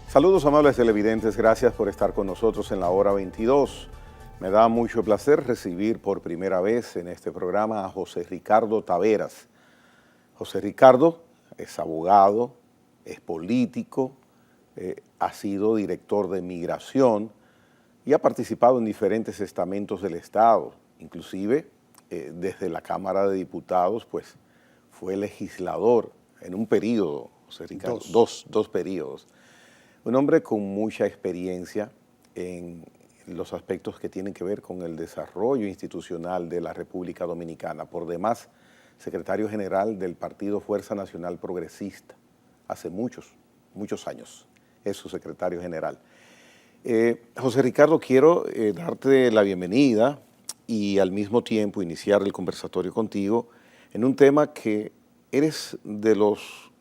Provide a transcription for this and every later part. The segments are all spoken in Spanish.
Saludos amables televidentes, gracias por estar con nosotros en la hora 22. Me da mucho placer recibir por primera vez en este programa a José Ricardo Taveras. José Ricardo es abogado, es político, ha sido director de migración y ha participado en diferentes estamentos del Estado, inclusive desde la Cámara de Diputados, pues fue legislador en un periodo, José Ricardo, dos periodos. Un hombre con mucha experiencia en los aspectos que tienen que ver con el desarrollo institucional de la República Dominicana. Por demás, secretario general del Partido Fuerza Nacional Progresista, hace muchos años, es su secretario general. José Ricardo, quiero darte la bienvenida y al mismo tiempo iniciar el conversatorio contigo en un tema que eres de los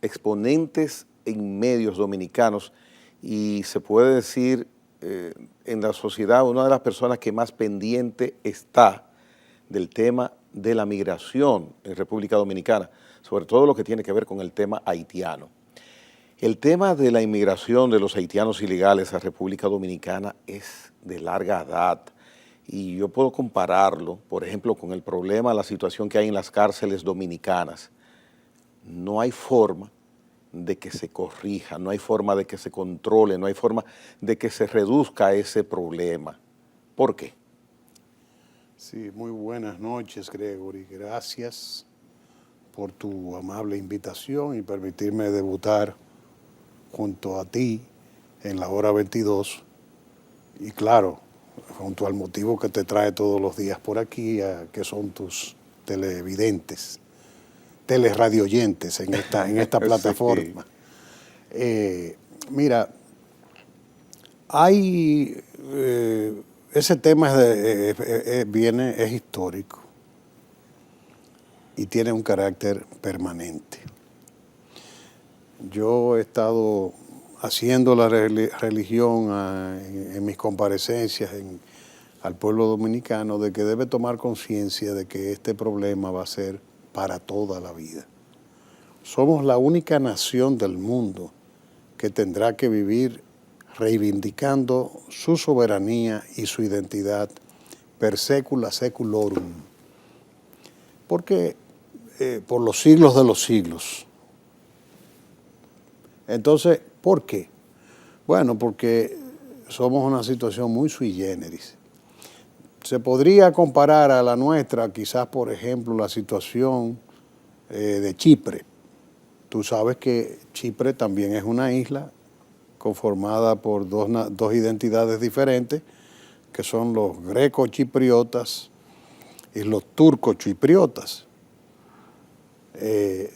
exponentes en medios dominicanos y se puede decir en la sociedad una de las personas que más pendiente está del tema de la migración en República Dominicana, sobre todo lo que tiene que ver con el tema haitiano. El tema de la inmigración de los haitianos ilegales a República Dominicana es de larga edad y yo puedo compararlo, por ejemplo, con el problema, la situación que hay en las cárceles dominicanas. No hay forma de que se corrija, no hay forma de que se controle, no hay forma de que se reduzca ese problema. ¿Por qué? Sí, muy buenas noches, Gregory. Gracias por tu amable invitación y permitirme debutar junto a ti en la hora 22 y claro, junto al motivo que te trae todos los días por aquí, que son tus televidentes, teleradioyentes en esta plataforma. Sí. Mira, hay ese tema es histórico y tiene un carácter permanente. Yo he estado haciendo la religión en mis comparecencias al pueblo dominicano de que debe tomar conciencia de que este problema va a ser para toda la vida. Somos la única nación del mundo que tendrá que vivir reivindicando su soberanía y su identidad per secula seculorum. Porque por los siglos de los siglos. Entonces, ¿por qué? Bueno, porque somos una situación muy sui generis. Se podría comparar a la nuestra, quizás, por ejemplo, la situación de Chipre. Tú sabes que Chipre también es una isla conformada por dos identidades diferentes, que son los greco-chipriotas y los turco-chipriotas,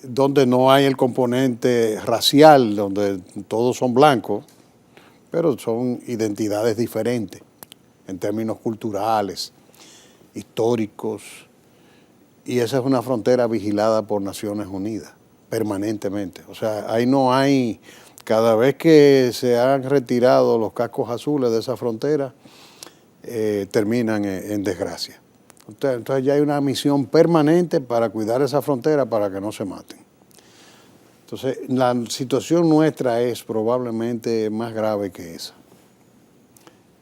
donde no hay el componente racial, donde todos son blancos, pero son identidades diferentes en términos culturales, históricos, y esa es una frontera vigilada por Naciones Unidas permanentemente. O sea, ahí no hay, cada vez que se han retirado los cascos azules de esa frontera, terminan en desgracia. Entonces ya hay una misión permanente para cuidar esa frontera para que no se maten. Entonces la situación nuestra es probablemente más grave que esa.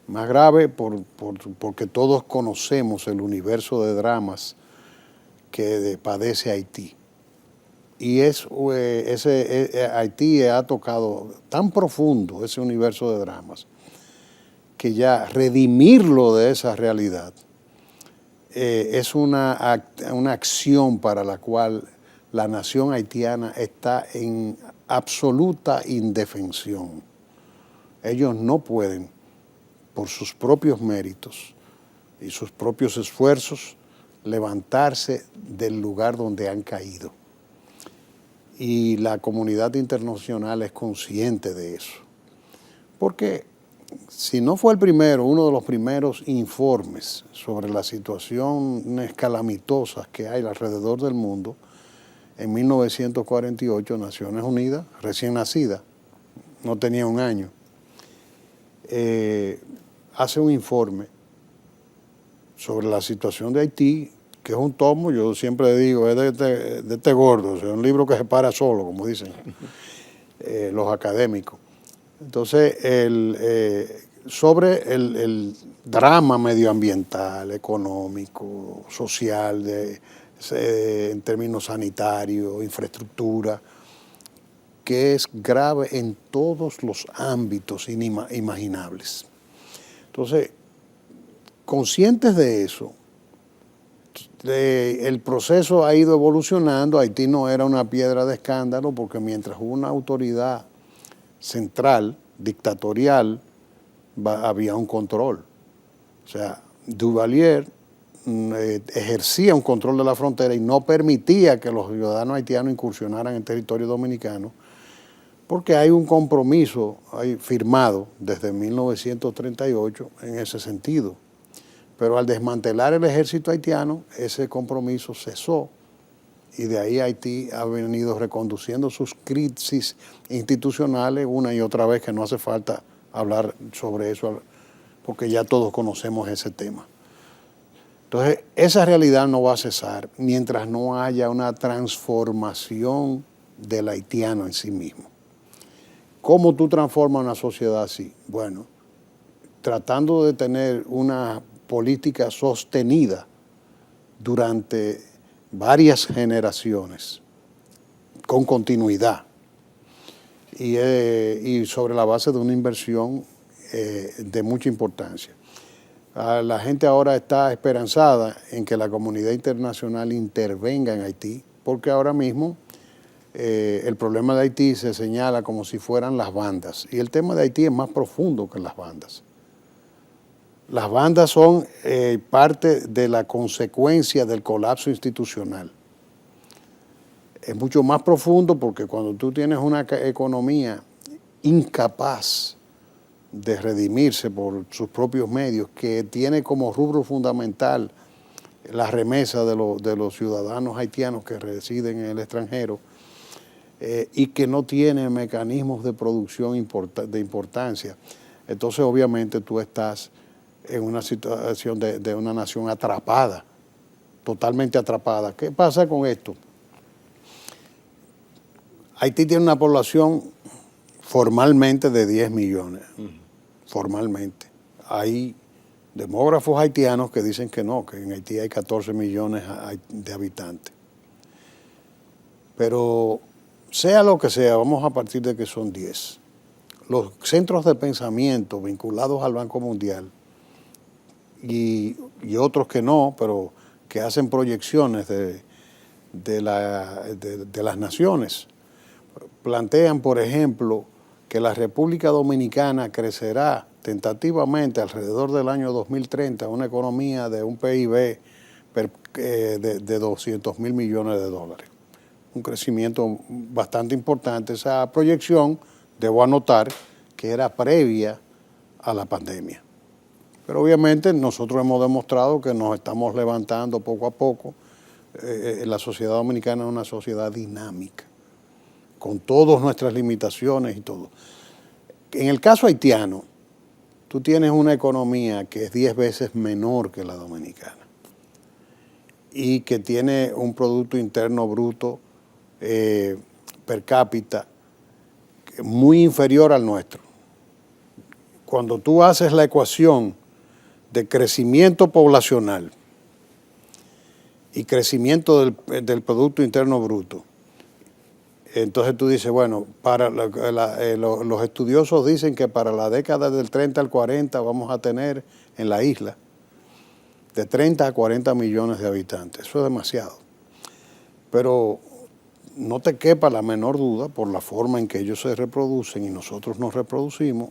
Más grave porque todos conocemos el universo de dramas que padece Haití. Y Haití ha tocado tan profundo ese universo de dramas que ya redimirlo de esa realidad es una acción para la cual la nación haitiana está en absoluta indefensión. Ellos no pueden, por sus propios méritos y sus propios esfuerzos, levantarse del lugar donde han caído. Y la comunidad internacional es consciente de eso. Porque si no fue el primero, uno de los primeros informes sobre las situaciones calamitosas que hay alrededor del mundo, en 1948, Naciones Unidas, recién nacida, no tenía un año, hace un informe sobre la situación de Haití, que es un tomo, yo siempre digo, es de este gordo, o sea, un libro que se para solo, como dicen los académicos. Entonces, sobre el drama medioambiental, económico, social, en términos sanitarios, infraestructura, que es grave en todos los ámbitos imaginables. Entonces, conscientes de eso, el proceso ha ido evolucionando. Haití no era una piedra de escándalo porque mientras hubo una autoridad central, dictatorial, había un control. O sea, Duvalier ejercía un control de la frontera y no permitía que los ciudadanos haitianos incursionaran en territorio dominicano, porque hay un compromiso firmado desde 1938 en ese sentido. Pero al desmantelar el ejército haitiano, ese compromiso cesó y de ahí Haití ha venido reconduciendo sus crisis institucionales una y otra vez, que no hace falta hablar sobre eso porque ya todos conocemos ese tema. Entonces, esa realidad no va a cesar mientras no haya una transformación del haitiano en sí mismo. ¿Cómo tú transformas una sociedad así? Bueno, tratando de tener una política sostenida durante varias generaciones, con continuidad, y sobre la base de una inversión de mucha importancia. La gente ahora está esperanzada en que la comunidad internacional intervenga en Haití, porque ahora mismo el problema de Haití se señala como si fueran las bandas, y el tema de Haití es más profundo que las bandas. Las bandas son parte de la consecuencia del colapso institucional. Es mucho más profundo porque cuando tú tienes una economía incapaz de redimirse por sus propios medios, que tiene como rubro fundamental la remesa de los ciudadanos haitianos que residen en el extranjero, y que no tiene mecanismos de producción de importancia, entonces obviamente tú estás en una situación de una nación atrapada, totalmente atrapada. ¿Qué pasa con esto? Haití tiene una población formalmente de 10 millones, formalmente. Hay demógrafos haitianos que dicen que no, que en Haití hay 14 millones de habitantes. Pero sea lo que sea, vamos a partir de que son 10. Los centros de pensamiento vinculados al Banco Mundial y otros que no, pero que hacen proyecciones de las naciones, plantean, por ejemplo, que la República Dominicana crecerá tentativamente alrededor del año 2030 una economía de un PIB de 200.000 millones de dólares. Un crecimiento bastante importante. Esa proyección, debo anotar, que era previa a la pandemia. Pero obviamente nosotros hemos demostrado que nos estamos levantando poco a poco. La sociedad dominicana es una sociedad dinámica, con todas nuestras limitaciones y todo. En el caso haitiano, tú tienes una economía que es 10 veces menor que la dominicana y que tiene un Producto Interno Bruto per cápita muy inferior al nuestro. Cuando tú haces la ecuación de crecimiento poblacional y crecimiento del Producto Interno Bruto, entonces tú dices, bueno, los estudiosos dicen que para la década del 30 al 40 vamos a tener en la isla de 30 a 40 millones de habitantes. Eso es demasiado. Pero no te quepa la menor duda, por la forma en que ellos se reproducen y nosotros nos reproducimos,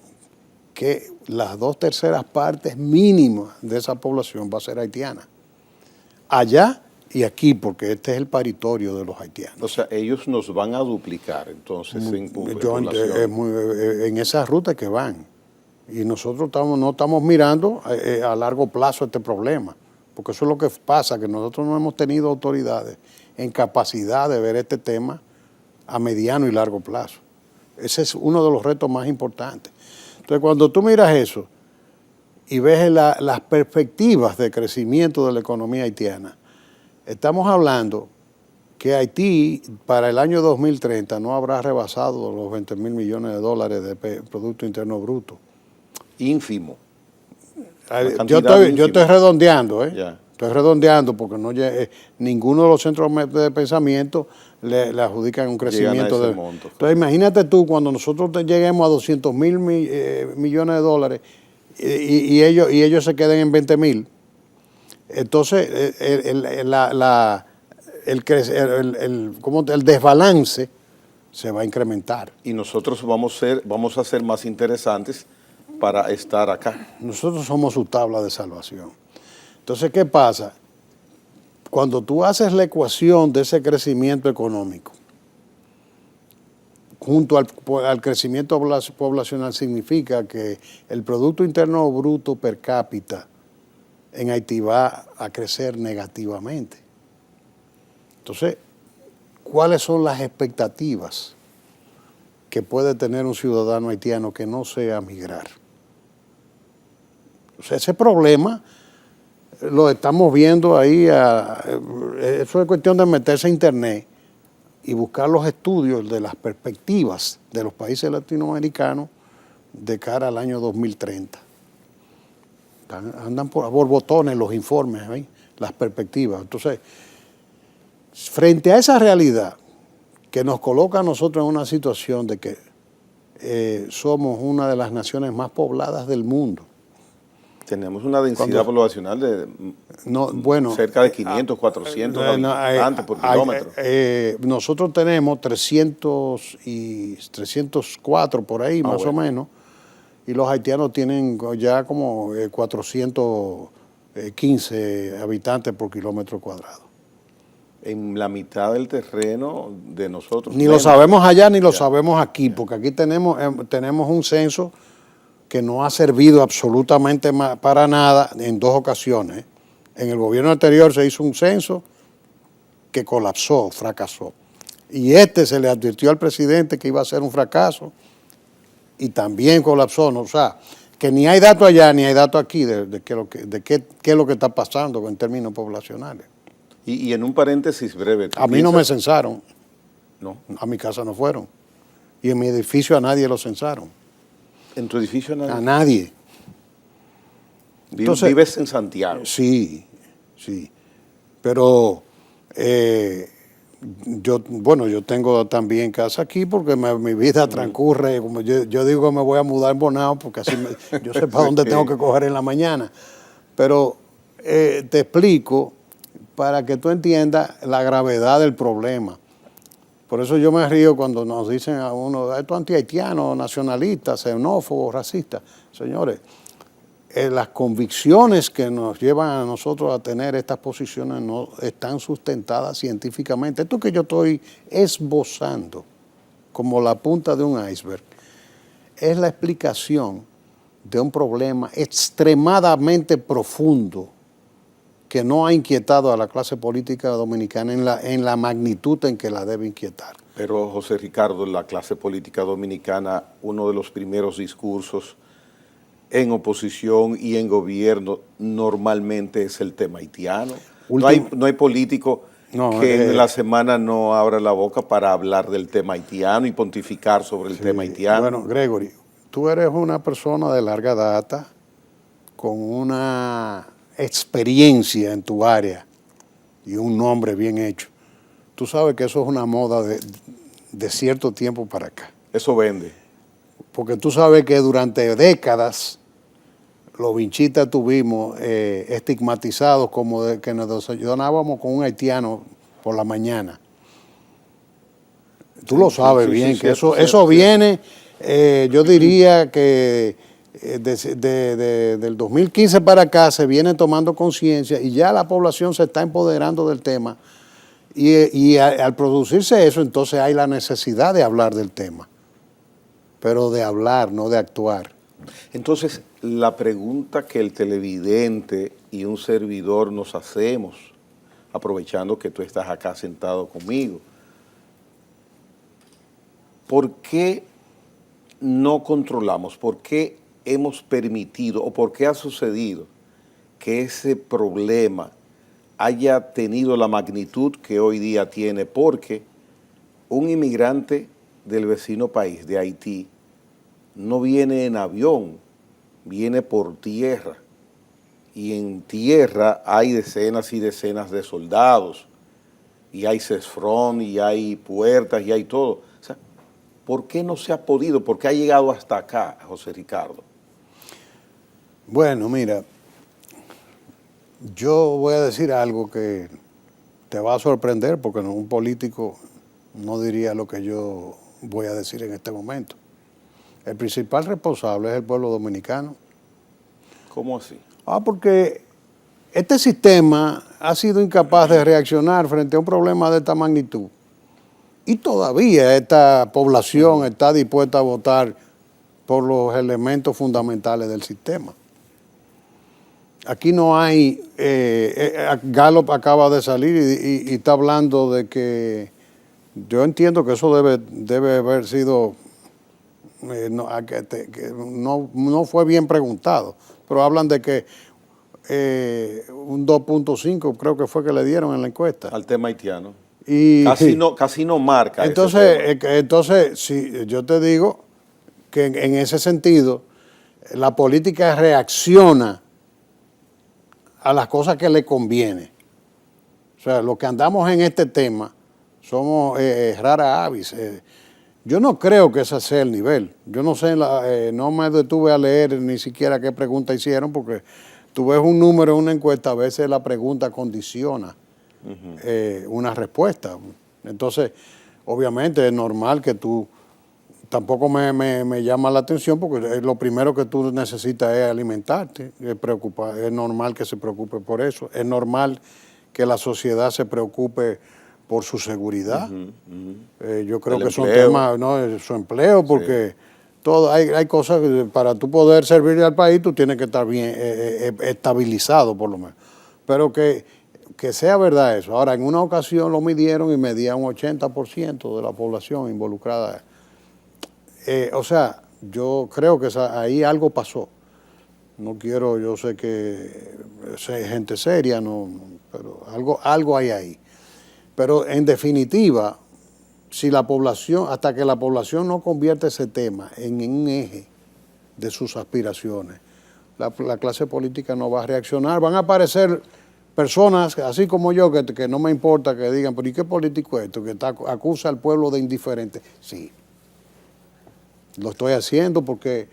que las 2/3 partes mínimas de esa población va a ser haitiana. Allá y aquí, porque este es el paritorio de los haitianos. O sea, ellos nos van a duplicar, entonces, en población. En esa ruta que van. Y nosotros no estamos mirando a largo plazo este problema, porque eso es lo que pasa, que nosotros no hemos tenido autoridades en capacidad de ver este tema a mediano y largo plazo. Ese es uno de los retos más importantes. Entonces, cuando tú miras eso y ves las perspectivas de crecimiento de la economía haitiana, estamos hablando que Haití para el año 2030 no habrá rebasado los 20.000 millones de dólares de Producto Interno Bruto. Ínfimo. Yo estoy redondeando, Ya. Estoy redondeando porque ninguno de los centros de pensamiento le adjudican un crecimiento de monto. Entonces imagínate tú cuando nosotros lleguemos a 200.000 millones de dólares y ellos se queden en 20.000. Entonces el desbalance se va a incrementar. Y nosotros vamos a ser más interesantes para estar acá. Nosotros somos su tabla de salvación. Entonces, ¿qué pasa? Cuando tú haces la ecuación de ese crecimiento económico, junto al crecimiento poblacional, significa que el Producto Interno Bruto per cápita en Haití va a crecer negativamente. Entonces, ¿cuáles son las expectativas que puede tener un ciudadano haitiano que no sea migrar? O sea, ese problema lo estamos viendo ahí. Eso es cuestión de meterse a internet y buscar los estudios de las perspectivas de los países latinoamericanos de cara al año 2030. Andan por borbotones los informes, ¿eh? Las perspectivas. Entonces, frente a esa realidad que nos coloca a nosotros en una situación de que somos una de las naciones más pobladas del mundo. Tenemos una densidad poblacional de cerca de 500, 400 habitantes por kilómetro. Nosotros tenemos 304 por ahí, más o menos, y los haitianos tienen ya como 415 habitantes por kilómetro cuadrado. En la mitad del terreno de nosotros. Ni lo sabemos allá ni lo sabemos aquí, porque aquí tenemos un censo que no ha servido absolutamente para nada en dos ocasiones. En el gobierno anterior se hizo un censo que colapsó, fracasó. Y se le advirtió al presidente que iba a ser un fracaso y también colapsó. ¿No? O sea, que ni hay datos allá ni hay datos aquí de qué es lo que está pasando en términos poblacionales. Y en un paréntesis breve. A mí no me censaron. No. A mi casa no fueron. Y en mi edificio a nadie lo censaron. ¿En tu edificio a nadie? A nadie. Entonces, ¿vives en Santiago? Sí, sí. Pero yo tengo también casa aquí porque mi vida transcurre, como yo digo que me voy a mudar en Bonao porque así yo sé para dónde tengo que coger en la mañana. Pero te explico para que tú entiendas la gravedad del problema. Por eso yo me río cuando nos dicen a uno, esto es antihaitiano, nacionalista, xenófobo, racista. Señores, las convicciones que nos llevan a nosotros a tener estas posiciones no están sustentadas científicamente. Esto que yo estoy esbozando como la punta de un iceberg es la explicación de un problema extremadamente profundo que no ha inquietado a la clase política dominicana en la magnitud en que la debe inquietar. Pero, José Ricardo, la clase política dominicana, uno de los primeros discursos en oposición y en gobierno normalmente es el tema haitiano. No hay político que en la semana no abra la boca para hablar del tema haitiano y pontificar sobre el tema haitiano. Bueno, Gregory, tú eres una persona de larga data con una experiencia en tu área y un nombre bien hecho. Tú sabes que eso es una moda de cierto tiempo para acá. Eso vende. Porque tú sabes que durante décadas los vinchistas tuvimos estigmatizados como de que nos desayunábamos con un haitiano por la mañana. Tú lo sabes bien, que eso viene, yo diría que del 2015 para acá se viene tomando conciencia y ya la población se está empoderando del tema y al producirse eso, entonces hay la necesidad de hablar del tema, pero de hablar, no de actuar. Entonces, la pregunta que el televidente y un servidor nos hacemos, aprovechando que tú estás acá sentado conmigo, ¿por qué no controlamos? ¿Por qué hemos permitido o por qué ha sucedido que ese problema haya tenido la magnitud que hoy día tiene, porque un inmigrante del vecino país, de Haití, no viene en avión, viene por tierra. Y en tierra hay decenas y decenas de soldados, y hay cesfrón, y hay puertas, y hay todo. O sea, ¿por qué no se ha podido? ¿Por qué ha llegado hasta acá, José Ricardo? Bueno, mira, yo voy a decir algo que te va a sorprender, porque un político no diría lo que yo voy a decir en este momento. El principal responsable es el pueblo dominicano. ¿Cómo así? Porque este sistema ha sido incapaz de reaccionar frente a un problema de esta magnitud. Y todavía esta población está dispuesta a votar por los elementos fundamentales del sistema. Aquí no hay, Gallup acaba de salir y está hablando de que, yo entiendo que eso debe haber sido, no fue bien preguntado, pero hablan de que un 2.5 creo que fue que le dieron en la encuesta. Al tema haitiano. Y, casi no marca entonces, sí, yo te digo que en ese sentido, la política reacciona a las cosas que le conviene. O sea, los que andamos en este tema somos rara avis. Yo no creo que ese sea el nivel. Yo no sé, no me detuve a leer ni siquiera qué pregunta hicieron, porque tú ves un número en una encuesta, a veces la pregunta condiciona una respuesta. Entonces, obviamente es normal que tú, tampoco me llama la atención, porque lo primero que tú necesitas es alimentarte, es normal que se preocupe por eso, es normal que la sociedad se preocupe por su seguridad. Yo creo que son temas, ¿no? Su empleo, porque todo, hay cosas que para tú poder servirle al país, tú tienes que estar bien estabilizado por lo menos. Pero que sea verdad eso. Ahora, en una ocasión lo midieron y medía un 80% de la población involucrada. O sea, yo creo que ahí algo pasó. No quiero, yo sé que hay gente seria, pero algo hay ahí. Pero en definitiva, si la población, hasta que la población no convierte ese tema en un eje de sus aspiraciones, la clase política no va a reaccionar. Van a aparecer personas, así como yo, que no me importa que digan, pero ¿y qué político es esto? Que acusa al pueblo de indiferente. Sí, lo estoy haciendo porque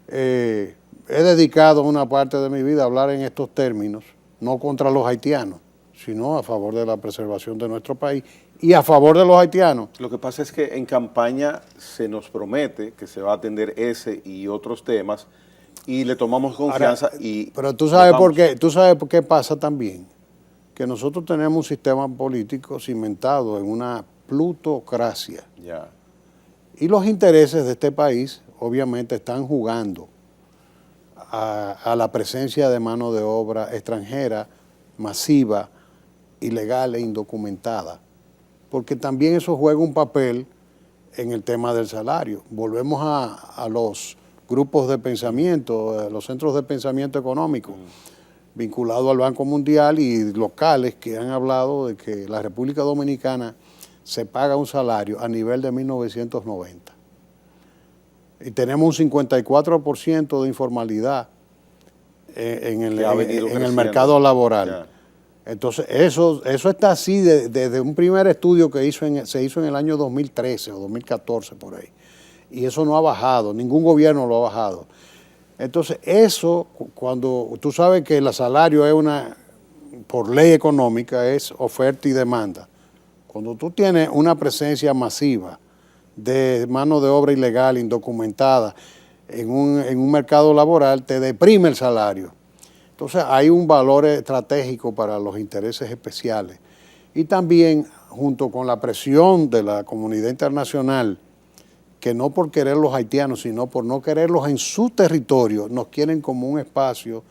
he dedicado una parte de mi vida a hablar en estos términos, no contra los haitianos, sino a favor de la preservación de nuestro país y a favor de los haitianos. Lo que pasa es que en campaña se nos promete que se va a atender ese y otros temas y le tomamos confianza. Ahora, pero tú sabes por qué pasa también, que nosotros tenemos un sistema político cimentado en una plutocracia. Ya. Y los intereses de este país obviamente están jugando a la presencia de mano de obra extranjera masiva, ilegal e indocumentada, porque también eso juega un papel en el tema del salario. Volvemos a los grupos de pensamiento, a los centros de pensamiento económico, vinculados al Banco Mundial y locales que han hablado de que la República Dominicana se paga un salario a nivel de 1990. Y tenemos un 54% de informalidad en el mercado laboral. Ya. Entonces, eso está así desde un primer estudio que se hizo en el año 2013 o 2014 por ahí. Y eso no ha bajado, ningún gobierno lo ha bajado. Entonces, eso, cuando tú sabes que el salario es por ley económica, es oferta y demanda. Cuando tú tienes una presencia masiva de mano de obra ilegal, indocumentada, en un mercado laboral, te deprime el salario. Entonces hay un valor estratégico para los intereses especiales. Y también, junto con la presión de la comunidad internacional, que no por querer los haitianos, sino por no quererlos en su territorio, nos quieren como un espacio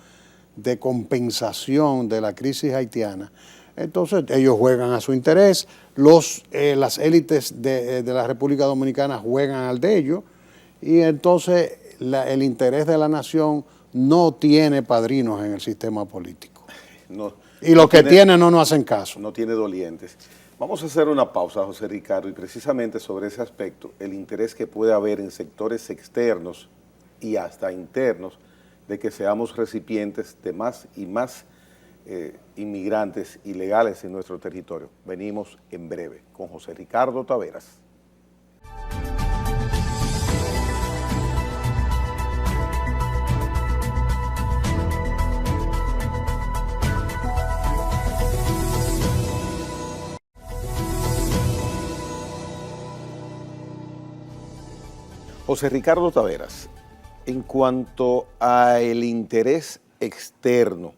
de compensación de la crisis haitiana. Entonces ellos juegan a su interés, las élites de la República Dominicana juegan al de ellos, y entonces el interés de la nación no tiene padrinos en el sistema político. Y los que tienen no nos hacen caso. No tiene dolientes. Vamos a hacer una pausa, José Ricardo, y precisamente sobre ese aspecto, el interés que puede haber en sectores externos y hasta internos de que seamos recipientes de más y más inmigrantes ilegales en nuestro territorio. Venimos en breve con José Ricardo Taveras. José Ricardo Taveras, en cuanto a el interés externo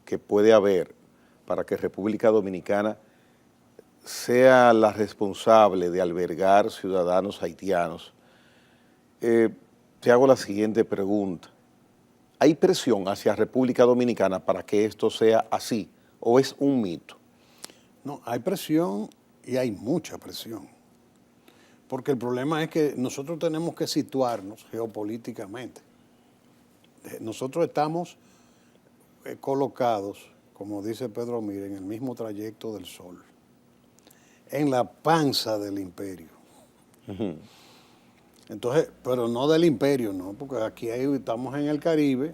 que puede haber para que República Dominicana sea la responsable de albergar ciudadanos haitianos, te hago la siguiente pregunta. ¿Hay presión hacia República Dominicana para que esto sea así o es un mito? No, hay presión y hay mucha presión. Porque el problema es que nosotros tenemos que situarnos geopolíticamente. Nosotros estamos colocados, como dice Pedro Mir, en el mismo trayecto del Sol, en la panza del imperio. Uh-huh. Entonces, pero no del imperio, no, porque aquí estamos en el Caribe,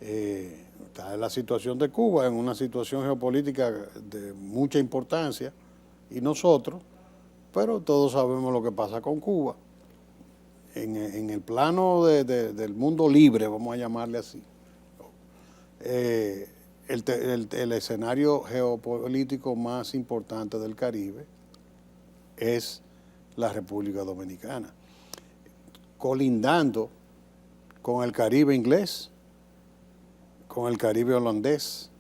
está en la situación de Cuba, en una situación geopolítica de mucha importancia, y nosotros, pero todos sabemos lo que pasa con Cuba. En el plano del mundo libre, vamos a llamarle así, el escenario geopolítico más importante del Caribe es la República Dominicana, colindando con el Caribe inglés, con el Caribe holandés,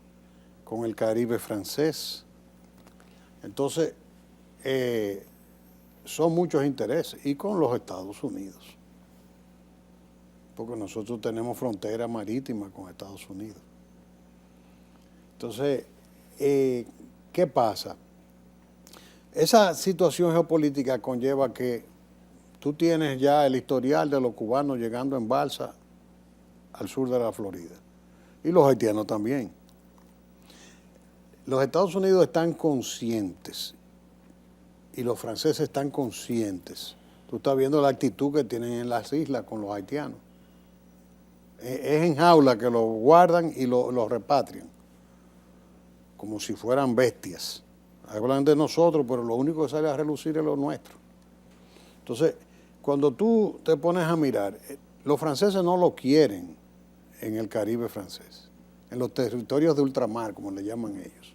con el Caribe francés. Entonces, son muchos intereses, y con los Estados Unidos, porque nosotros tenemos frontera marítima con Estados Unidos. Entonces, ¿qué pasa? Esa situación geopolítica conlleva que tú tienes ya el historial de los cubanos llegando en balsa al sur de la Florida, y los haitianos también. Los Estados Unidos están conscientes y los franceses están conscientes. Tú estás viendo la actitud que tienen en las islas con los haitianos. Es en jaula que los guardan y los repatrian, como si fueran bestias. Hablan de nosotros, pero lo único que sale a relucir es lo nuestro. Entonces, cuando tú te pones a mirar, los franceses no lo quieren en el Caribe francés, en los territorios de ultramar, como le llaman ellos.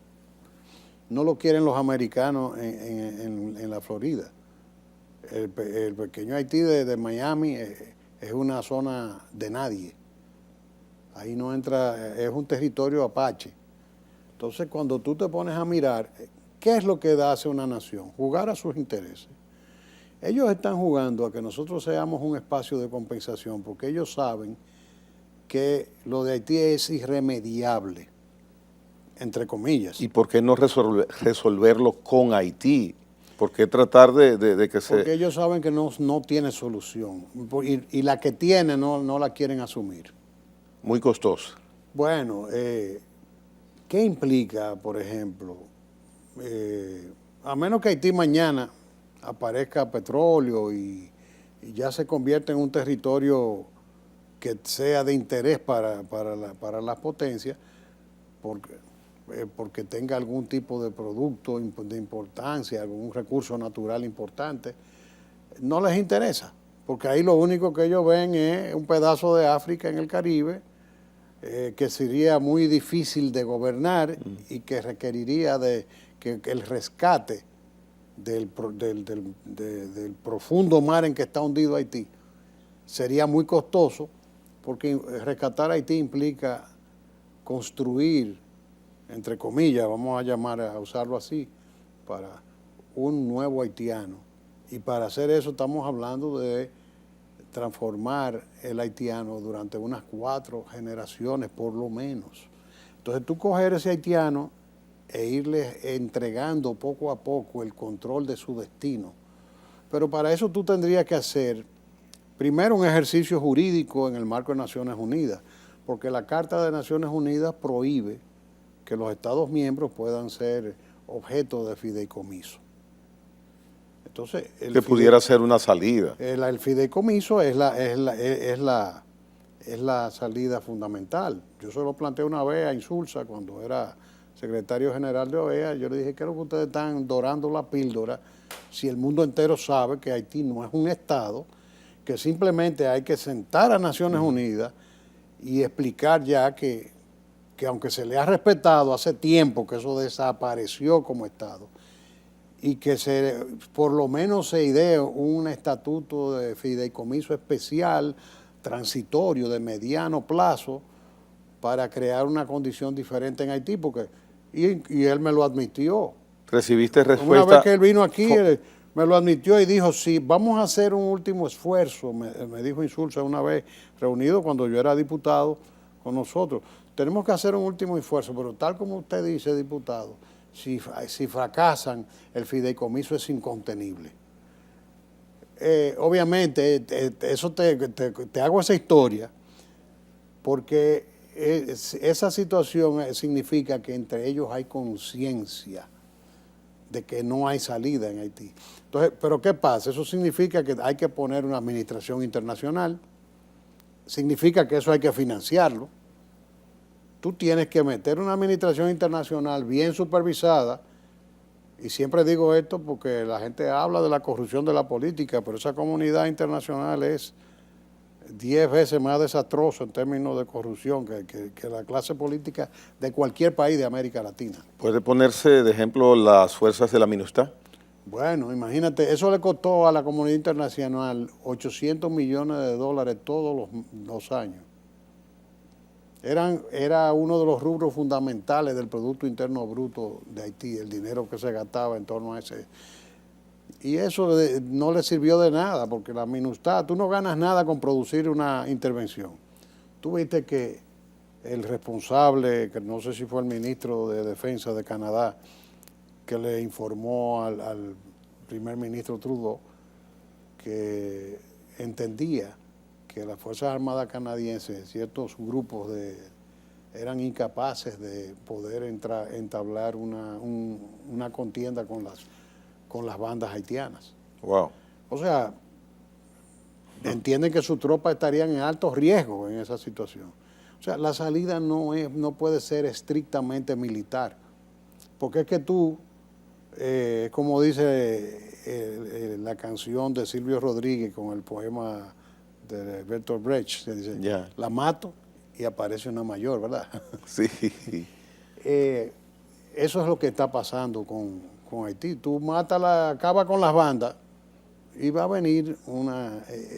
No lo quieren los americanos en la Florida. El pequeño Haití de Miami es una zona de nadie. Ahí no entra, es un territorio apache. Entonces, cuando tú te pones a mirar, ¿qué es lo que hace una nación? Jugar a sus intereses. Ellos están jugando a que nosotros seamos un espacio de compensación, porque ellos saben que lo de Haití es irremediable, entre comillas. ¿Y por qué no resolverlo con Haití? ¿Por qué tratar de que se...? Porque ellos saben que no tiene solución, y la que tiene no la quieren asumir. Muy costosa. Bueno, ¿qué implica, por ejemplo, a menos que Haití mañana aparezca petróleo y ya se convierta en un territorio que sea de interés para las potencias, porque tenga algún tipo de producto de importancia, algún recurso natural importante, no les interesa, porque ahí lo único que ellos ven es un pedazo de África en el Caribe, que sería muy difícil de gobernar y que requeriría que el rescate del profundo mar en que está hundido Haití sería muy costoso, porque rescatar Haití implica construir, entre comillas, vamos a usarlo así, para un nuevo haitiano. Y para hacer eso estamos hablando de transformar el haitiano durante unas 4 generaciones por lo menos. Entonces tú coger ese haitiano e irle entregando poco a poco el control de su destino. Pero para eso tú tendrías que hacer primero un ejercicio jurídico en el marco de Naciones Unidas, porque la Carta de Naciones Unidas prohíbe que los Estados miembros puedan ser objeto de fideicomiso. Entonces, que pudiera ser una salida. El fideicomiso es la salida fundamental. Yo se lo planteé una vez a Insulza cuando era secretario general de OEA. Yo le dije, ¿qué es lo que ustedes están dorando la píldora si el mundo entero sabe que Haití no es un Estado, que simplemente hay que sentar a Naciones Unidas y explicar ya que aunque se le ha respetado hace tiempo que eso desapareció como Estado, y que por lo menos se idee un estatuto de fideicomiso especial, transitorio, de mediano plazo, para crear una condición diferente en Haití, porque, y él me lo admitió. ¿Recibiste respuesta? Una vez que él vino aquí, él me lo admitió y dijo, sí, vamos a hacer un último esfuerzo, me dijo Insulza una vez, reunido cuando yo era diputado con nosotros, tenemos que hacer un último esfuerzo, pero tal como usted dice, diputado, si fracasan, el fideicomiso es incontenible. Obviamente, eso te hago esa historia, porque esa situación significa que entre ellos hay conciencia de que no hay salida en Haití. Entonces, ¿pero qué pasa? Eso significa que hay que poner una administración internacional, significa que eso hay que financiarlo. Tú tienes que meter una administración internacional bien supervisada, y siempre digo esto porque la gente habla de la corrupción de la política, pero esa comunidad internacional es 10 veces más desastrosa en términos de corrupción que la clase política de cualquier país de América Latina. ¿Puede ponerse de ejemplo las fuerzas de la MINUSTAH? Bueno, imagínate, eso le costó a la comunidad internacional 800 millones de dólares todos los años. Era uno de los rubros fundamentales del Producto Interno Bruto de Haití, el dinero que se gastaba en torno a ese. Y eso no le sirvió de nada, porque la MINUSTAH, tú no ganas nada con producir una intervención. Tú viste que el responsable, que no sé si fue el ministro de Defensa de Canadá, que le informó al primer ministro Trudeau que entendía que las Fuerzas Armadas canadienses, ciertos grupos eran incapaces de poder entablar una contienda con las bandas haitianas. Wow. O sea, entienden que sus tropas estarían en alto riesgo en esa situación. O sea, la salida no puede ser estrictamente militar, porque es que tú, como dice la canción de Silvio Rodríguez con el poema de Bertolt Brecht, se dice, la mato y aparece una mayor, ¿verdad? Sí. Eso es lo que está pasando con Haití. Tú acabas con las bandas y va a venir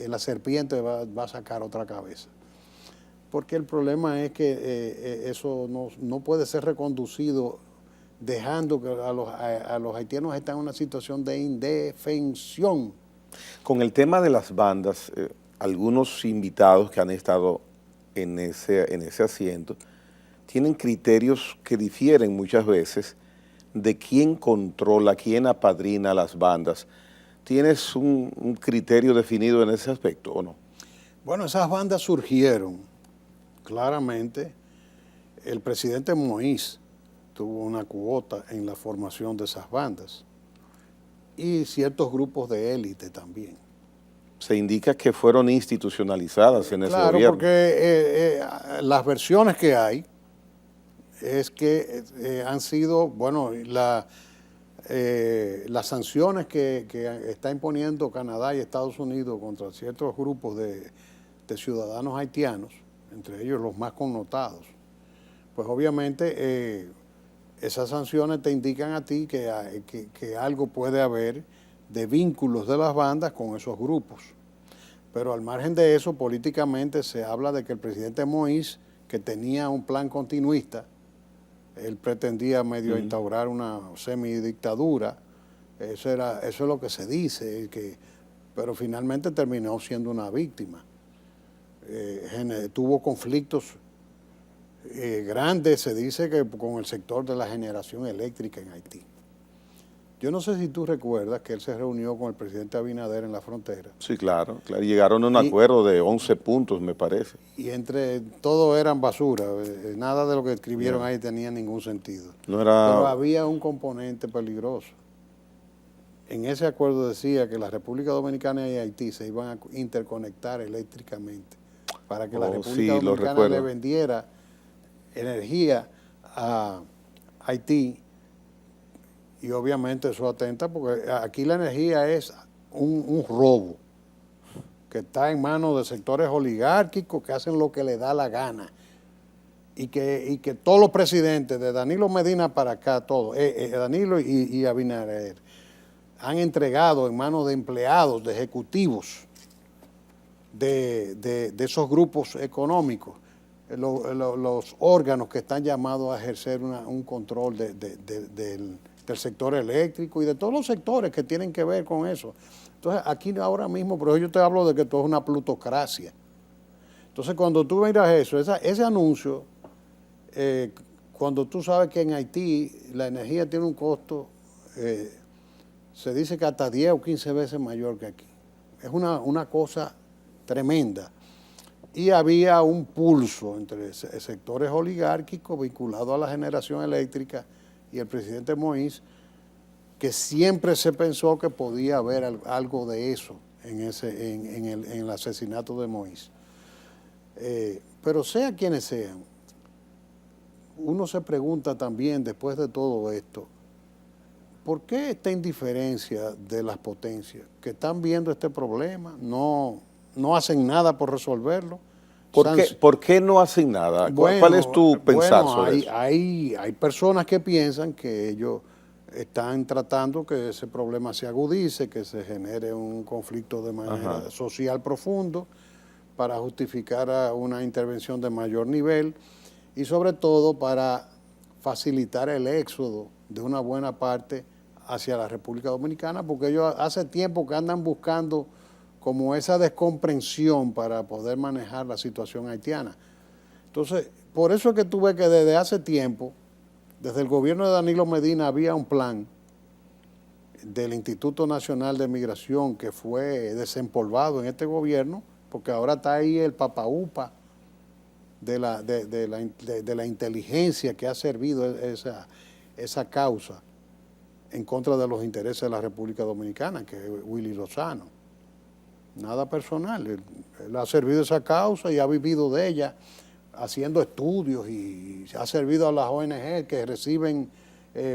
la serpiente va a sacar otra cabeza. Porque el problema es que eso no puede ser reconducido dejando que a los haitianos estén en una situación de indefensión. Con el tema de las bandas, algunos invitados que han estado en ese asiento tienen criterios que difieren muchas veces de quién controla, quién apadrina las bandas. ¿Tienes un criterio definido en ese aspecto o no? Bueno, esas bandas surgieron claramente. El presidente Moïse tuvo una cuota en la formación de esas bandas y ciertos grupos de élite también. Se indica que fueron institucionalizadas en ese gobierno. Claro, porque las versiones que hay es que han sido, bueno, las sanciones que está imponiendo Canadá y Estados Unidos contra ciertos grupos de ciudadanos haitianos, entre ellos los más connotados, pues obviamente esas sanciones te indican a ti que algo puede haber de vínculos de las bandas con esos grupos. Pero al margen de eso, políticamente se habla de que el presidente Moïse, que tenía un plan continuista, él pretendía medio instaurar una semidictadura, eso es lo que se dice, pero finalmente terminó siendo una víctima. Tuvo conflictos grandes, se dice que con el sector de la generación eléctrica en Haití. Yo no sé si tú recuerdas que él se reunió con el presidente Abinader en la frontera. Sí, claro. Llegaron a un acuerdo de 11 puntos, me parece. Y entre todo eran basura. Nada de lo que escribieron ahí tenía ningún sentido. No era... Pero había un componente peligroso. En ese acuerdo decía que la República Dominicana y Haití se iban a interconectar eléctricamente para que la República Dominicana le vendiera energía a Haití. Y obviamente eso atenta porque aquí la energía es un robo que está en manos de sectores oligárquicos que hacen lo que les da la gana. Y que todos los presidentes, de Danilo Medina para acá, todos, Danilo y Abinader, han entregado en manos de empleados, de ejecutivos de esos grupos económicos, los órganos que están llamados a ejercer un control del sector eléctrico y de todos los sectores que tienen que ver con eso. Entonces, aquí ahora mismo, pero yo te hablo de que todo es una plutocracia. Entonces, cuando tú miras eso, ese anuncio, cuando tú sabes que en Haití la energía tiene un costo, se dice que hasta 10 o 15 veces mayor que aquí. Es una cosa tremenda. Y había un pulso entre sectores oligárquicos vinculados a la generación eléctrica y el presidente Moïse, que siempre se pensó que podía haber algo de eso en el asesinato de Moïse. Pero sea quienes sean, uno se pregunta también después de todo esto, ¿por qué esta indiferencia de las potencias que están viendo este problema? No hacen nada por resolverlo. ¿Por qué no hacen nada? ¿Cuál es tu pensar sobre eso? Hay personas que piensan que ellos están tratando que ese problema se agudice, que se genere un conflicto de manera social profundo para justificar una intervención de mayor nivel y sobre todo para facilitar el éxodo de una buena parte hacia la República Dominicana, porque ellos hace tiempo que andan buscando como esa descomprensión para poder manejar la situación haitiana. Entonces, por eso es que tú ves que desde hace tiempo, desde el gobierno de Danilo Medina, había un plan del Instituto Nacional de Migración que fue desempolvado en este gobierno, porque ahora está ahí el papaupa de la inteligencia que ha servido esa causa en contra de los intereses de la República Dominicana, que es Willy Lozano. Nada personal, él ha servido esa causa y ha vivido de ella haciendo estudios y ha servido a las ONG que reciben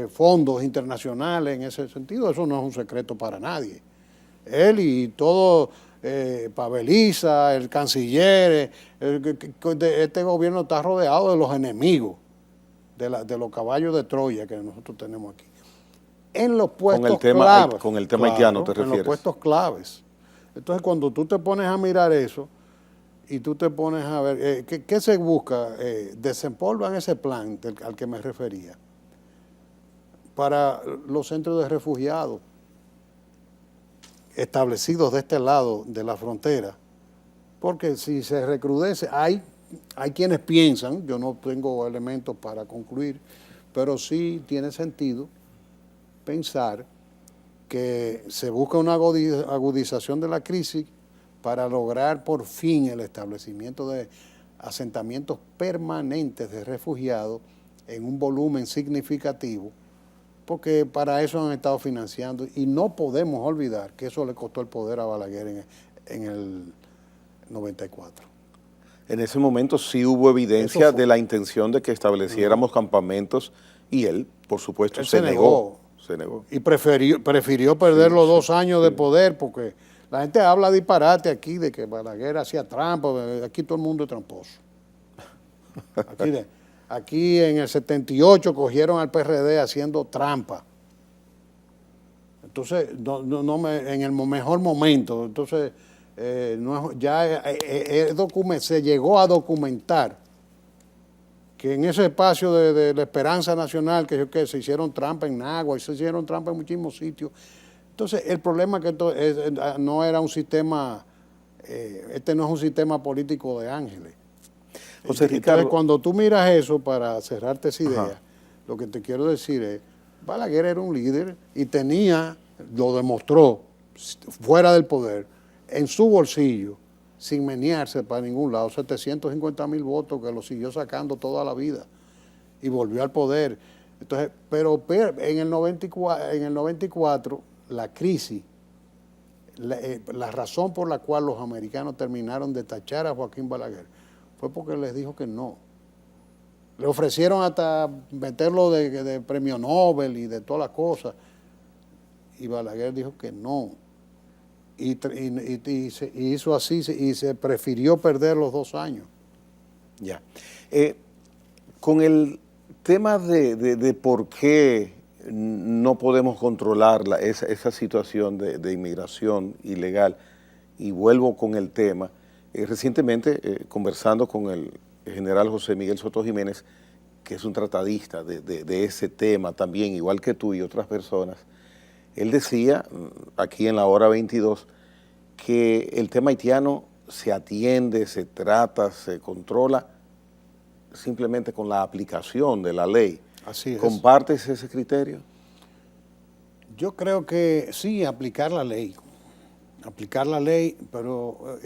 fondos internacionales en ese sentido. Eso no es un secreto para nadie. Él y todo, Paveliza, el canciller, este gobierno está rodeado de los enemigos, de los caballos de Troya que nosotros tenemos aquí. En los puestos claves. Con el tema haitiano te refieres. En los puestos claves. Entonces, cuando tú te pones a mirar eso y tú te pones a ver, ¿qué se busca? Desempolvan ese plan al que me refería para los centros de refugiados establecidos de este lado de la frontera, porque si se recrudece, hay quienes piensan, yo no tengo elementos para concluir, pero sí tiene sentido pensar que se busca una agudización de la crisis para lograr por fin el establecimiento de asentamientos permanentes de refugiados en un volumen significativo, porque para eso han estado financiando y no podemos olvidar que eso le costó el poder a Balaguer en el 94. En ese momento sí hubo evidencia de la intención de que estableciéramos campamentos y él, por supuesto, se negó. Y prefirió perder los 2 años de poder, porque la gente habla disparate aquí de que Balaguer hacía trampa. Aquí todo el mundo es tramposo. Aquí en el 78 cogieron al PRD haciendo trampa. Entonces, en el mejor momento, entonces se llegó a documentar que en ese espacio de la Esperanza Nacional, que se hicieron trampa en Nagua y se hicieron trampa en muchísimos sitios. Entonces, el problema es que no era un sistema, este no es un sistema político de ángeles. José Ricardo, entonces, cuando tú miras eso, para cerrarte esa idea, lo que te quiero decir es, Balaguer era un líder y tenía, lo demostró, fuera del poder, en su bolsillo, sin menearse para ningún lado, 750,000 votos que lo siguió sacando toda la vida y volvió al poder. Entonces, pero en el 94 la crisis, la razón por la cual los americanos terminaron de tachar a Joaquín Balaguer fue porque les dijo que no. Le ofrecieron hasta meterlo de premio Nobel y de todas las cosas. Y Balaguer dijo que no. Y hizo así y se prefirió perder los 2 años. Ya. Con el tema de por qué no podemos controlar esa situación de inmigración ilegal, y vuelvo con el tema, recientemente conversando con el general José Miguel Soto Jiménez, que es un tratadista de ese tema también, igual que tú y otras personas, él decía, aquí en la hora 22, que el tema haitiano se atiende, se trata, se controla simplemente con la aplicación de la ley. Así es. ¿Compartes ese criterio? Yo creo que sí, aplicar la ley, pero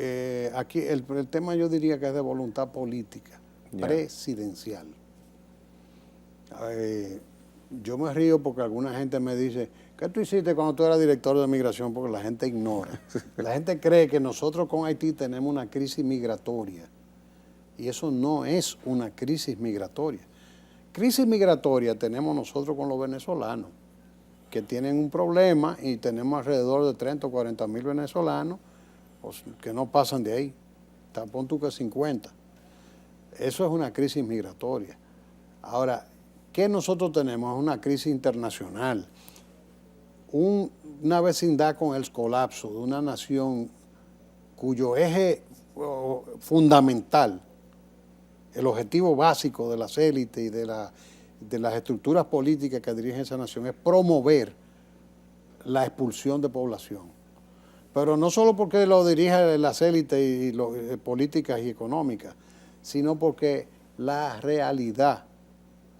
aquí el tema yo diría que es de voluntad política, presidencial. Yo me río porque alguna gente me dice, ¿qué tú hiciste cuando tú eras director de migración? Porque la gente ignora. La gente cree que nosotros con Haití tenemos una crisis migratoria y eso no es una crisis migratoria. Crisis migratoria tenemos nosotros con los venezolanos, que tienen un problema y tenemos alrededor de 30 o 40 mil venezolanos que no pasan de ahí. Pon tú que 50. Eso es una crisis migratoria. Ahora, ¿qué nosotros tenemos? Es una crisis internacional. Una vecindad con el colapso de una nación cuyo eje fundamental, el objetivo básico de las élites y de las estructuras políticas que dirigen esa nación es promover la expulsión de población. Pero no solo porque lo dirigen las élites y políticas y económicas, sino porque la realidad,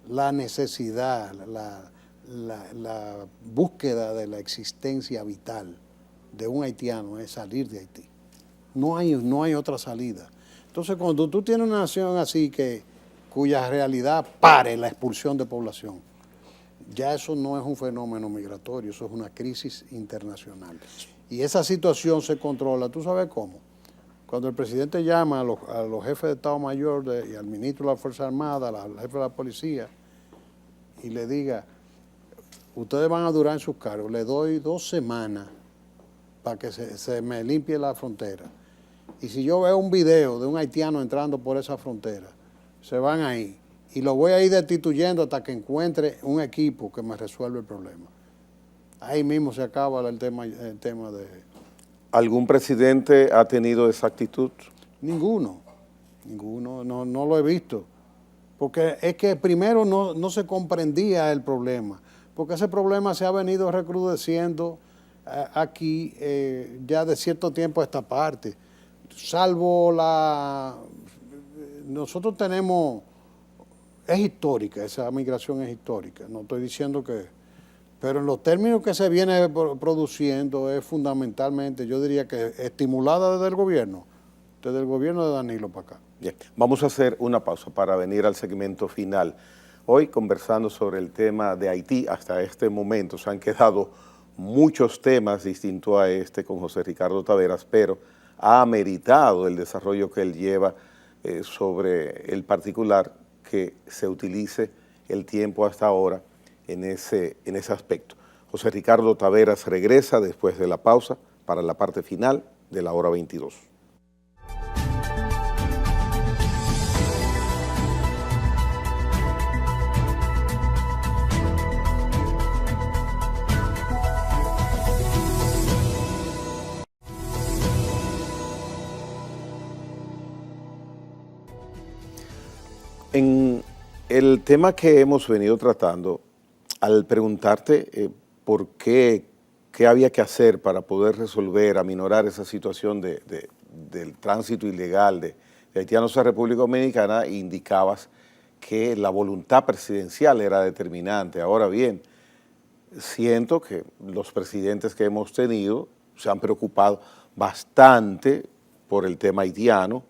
la necesidad, la búsqueda de la existencia vital de un haitiano es salir de Haití. No hay otra salida. Entonces, cuando tú tienes una nación así cuya realidad pare la expulsión de población, ya eso no es un fenómeno migratorio, eso es una crisis internacional. Y esa situación se controla, ¿tú sabes cómo? Cuando el presidente llama a los jefes de Estado Mayor y al ministro de la Fuerza Armada, al jefe de la policía, y le diga, ustedes van a durar en sus cargos, le doy 2 semanas para que se me limpie la frontera. Y si yo veo un video de un haitiano entrando por esa frontera, se van ahí. Y lo voy a ir destituyendo hasta que encuentre un equipo que me resuelva el problema. Ahí mismo se acaba el tema de... ¿Algún presidente ha tenido esa actitud? Ninguno, no lo he visto. Porque es que primero no se comprendía el problema, porque ese problema se ha venido recrudeciendo aquí ya de cierto tiempo a esta parte. Salvo nosotros tenemos, es histórica, esa migración es histórica, no estoy diciendo que, pero en los términos que se viene produciendo es fundamentalmente, yo diría que estimulada desde el gobierno de Danilo para acá. Bien, vamos a hacer una pausa para venir al segmento final. Hoy conversando sobre el tema de Haití, hasta este momento se han quedado muchos temas distintos a este con José Ricardo Taveras, pero ha ameritado el desarrollo que él lleva sobre el particular, que se utilice el tiempo hasta ahora en ese aspecto. José Ricardo Taveras regresa después de la pausa para la parte final de la hora 22. En el tema que hemos venido tratando, al preguntarte por qué había que hacer para poder resolver, aminorar esa situación del tránsito ilegal de haitianos a República Dominicana, indicabas que la voluntad presidencial era determinante. Ahora bien, siento que los presidentes que hemos tenido se han preocupado bastante por el tema haitiano,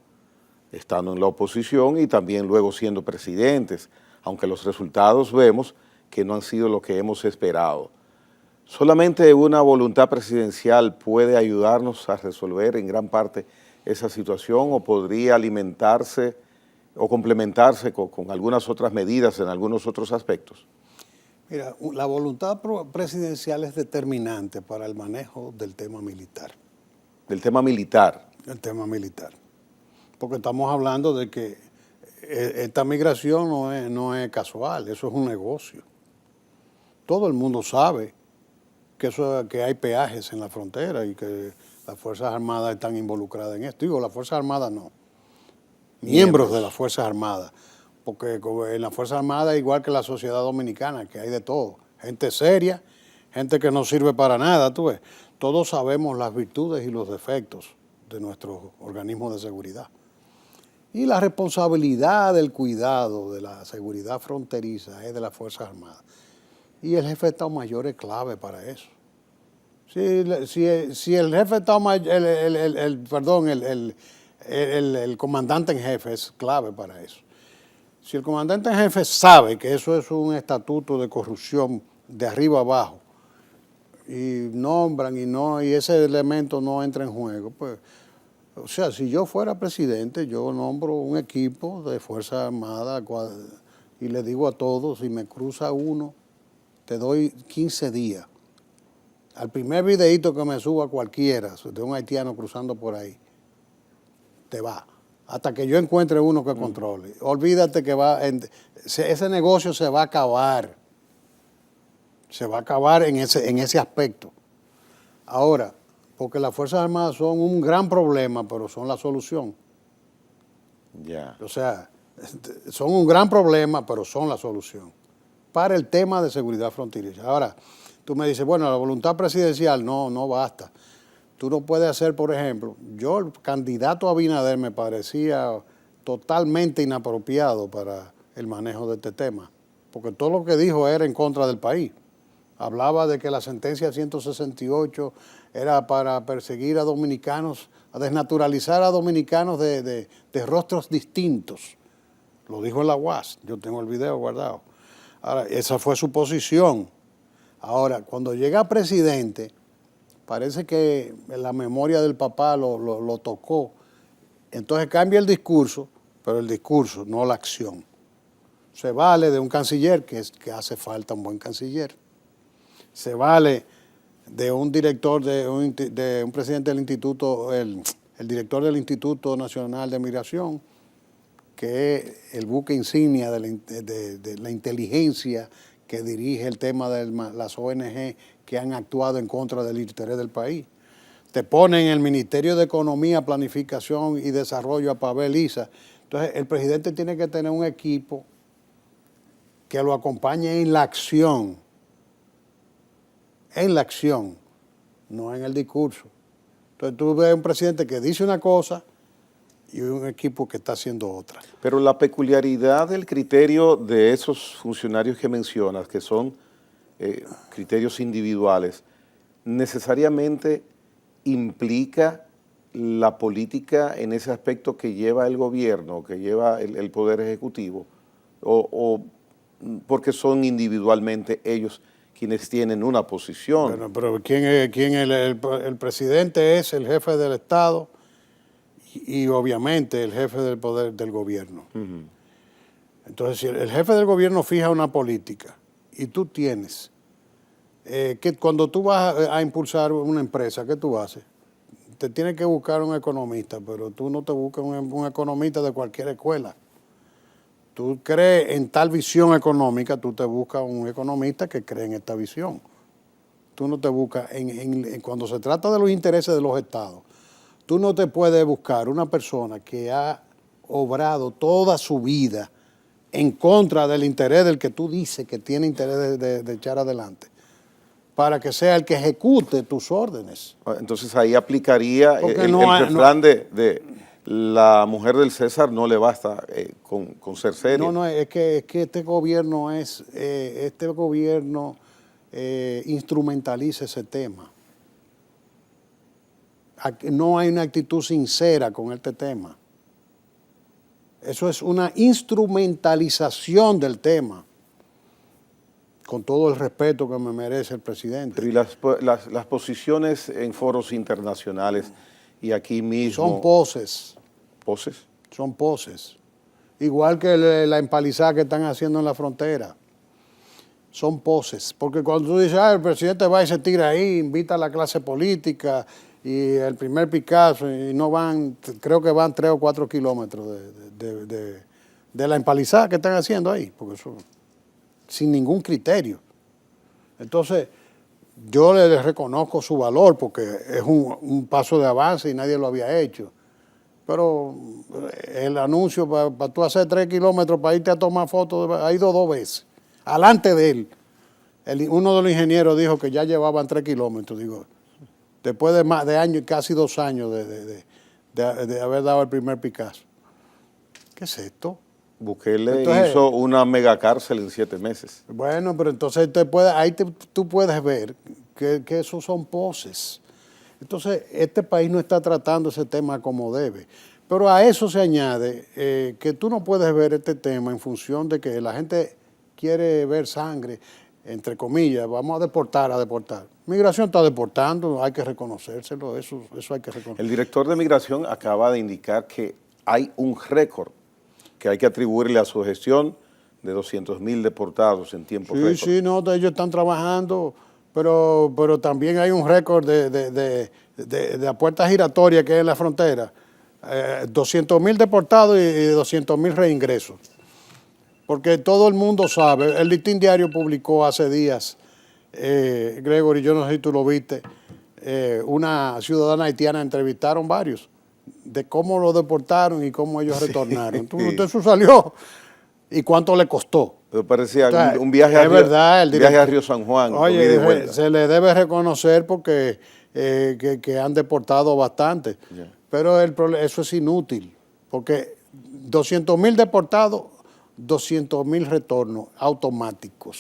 estando en la oposición y también luego siendo presidentes, aunque los resultados vemos que no han sido lo que hemos esperado. ¿Solamente una voluntad presidencial puede ayudarnos a resolver en gran parte esa situación o podría alimentarse o complementarse con algunas otras medidas en algunos otros aspectos? Mira, la voluntad presidencial es determinante para el manejo del tema militar. Del tema militar. El tema militar. Porque estamos hablando de que esta migración no es casual, eso es un negocio. Todo el mundo sabe que hay peajes en la frontera y que las Fuerzas Armadas están involucradas en esto. Digo, las Fuerzas Armadas no, miembros de las Fuerzas Armadas, porque en las Fuerzas Armadas, igual que la sociedad dominicana, que hay de todo, gente seria, gente que no sirve para nada, tú ves. Todos sabemos las virtudes y los defectos de nuestros organismos de seguridad. Y la responsabilidad del cuidado de la seguridad fronteriza es de las Fuerzas Armadas. Y el jefe de Estado Mayor es clave para eso. Si el jefe de Estado Mayor, el comandante en jefe es clave para eso. Si el comandante en jefe sabe que eso es un estatuto de corrupción de arriba abajo y nombran y ese elemento no entra en juego, pues, o sea, si yo fuera presidente, yo nombro un equipo de Fuerzas Armadas y le digo a todos, si me cruza uno, te doy 15 días. Al primer videíto que me suba cualquiera de un haitiano cruzando por ahí, te va. Hasta que yo encuentre uno que controle. Olvídate que ese negocio se va a acabar. Se va a acabar en ese aspecto. Ahora, porque las Fuerzas Armadas son un gran problema, pero son la solución. Ya. O sea, son un gran problema, pero son la solución para el tema de seguridad fronteriza. Ahora, tú me dices, bueno, la voluntad presidencial no basta. Tú no puedes hacer, por ejemplo, el candidato a Abinader me parecía totalmente inapropiado para el manejo de este tema, porque todo lo que dijo era en contra del país. Hablaba de que la sentencia 168 era para perseguir a dominicanos, a desnaturalizar a dominicanos de rostros distintos. Lo dijo en la UAS, yo tengo el video guardado. Ahora, esa fue su posición. Ahora, cuando llega presidente, parece que la memoria del papá lo tocó. Entonces cambia el discurso, pero el discurso, no la acción. Se vale de un canciller, que hace falta un buen canciller. Se vale de un director, de un presidente del instituto, el director del Instituto Nacional de Migración, que es el buque insignia de la inteligencia que dirige el tema de las ONG que han actuado en contra del interés del país. Te ponen en el Ministerio de Economía, Planificación y Desarrollo a Pavel Isa. Entonces, el presidente tiene que tener un equipo que lo acompañe en la acción, no en el discurso. Entonces, tú ves un presidente que dice una cosa y un equipo que está haciendo otra. Pero la peculiaridad del criterio de esos funcionarios que mencionas, que son criterios individuales, necesariamente implica la política en ese aspecto que lleva el gobierno, que lleva el Poder Ejecutivo, o porque son individualmente ellos quienes tienen una posición. Bueno, pero el presidente es el jefe del Estado y obviamente el jefe del poder del gobierno. Uh-huh. Entonces, si el jefe del gobierno fija una política y tú tienes que cuando tú vas a impulsar una empresa, ¿qué tú haces? Te tienes que buscar un economista, pero tú no te buscas un economista de cualquier escuela. Tú crees en tal visión económica, tú te buscas un economista que cree en esta visión. Tú no te buscas, cuando se trata de los intereses de los estados, tú no te puedes buscar una persona que ha obrado toda su vida en contra del interés del que tú dices que tiene interés de echar adelante, para que sea el que ejecute tus órdenes. Entonces ahí aplicaría el refrán de la mujer del César no le basta con ser seria. No, es que este gobierno instrumentaliza ese tema. No hay una actitud sincera con este tema. Eso es una instrumentalización del tema, con todo el respeto que me merece el presidente. Pero y las posiciones en foros internacionales y aquí mismo... Son poses. ¿Poses? Son poses. Igual que la empalizada que están haciendo en la frontera. Son poses. Porque cuando tú dices, el presidente va y se tira ahí, invita a la clase política y el primer Picasso, y no van, creo que van 3 o 4 kilómetros de la empalizada que están haciendo ahí. Porque eso, sin ningún criterio. Entonces, yo le reconozco su valor porque es un paso de avance y nadie lo había hecho. Pero el anuncio para tú hacer 3 kilómetros para irte a tomar fotos, ha ido 2 veces. Alante de él, uno de los ingenieros dijo que ya llevaban 3 kilómetros. Digo, después de más de años, casi 2 años de haber dado el primer Picasso. ¿Qué es esto? Bukele hizo una mega cárcel en 7 meses. Bueno, pero entonces tú puedes ver que esos son poses. Entonces, este país no está tratando ese tema como debe. Pero a eso se añade que tú no puedes ver este tema en función de que la gente quiere ver sangre, entre comillas, vamos a deportar. Migración está deportando, hay que reconocérselo, eso hay que reconocerlo. El director de Migración acaba de indicar que hay un récord que hay que atribuirle a su gestión de 200.000 deportados en tiempo récord. Sí, no, ellos están trabajando, pero también hay un récord de la puerta giratoria que es en la frontera. 200.000 deportados y 200.000 reingresos. Porque todo el mundo sabe, el Listín Diario publicó hace días, Gregory, yo no sé si tú lo viste, una ciudadana haitiana, entrevistaron varios, de cómo lo deportaron y cómo ellos retornaron. Eso salió. ¿Y cuánto le costó? Pero parecía un viaje a Río San Juan. Oye, se le debe reconocer porque que han deportado bastante. Yeah. Pero eso es inútil, porque 200.000 deportados, 200.000 retornos automáticos.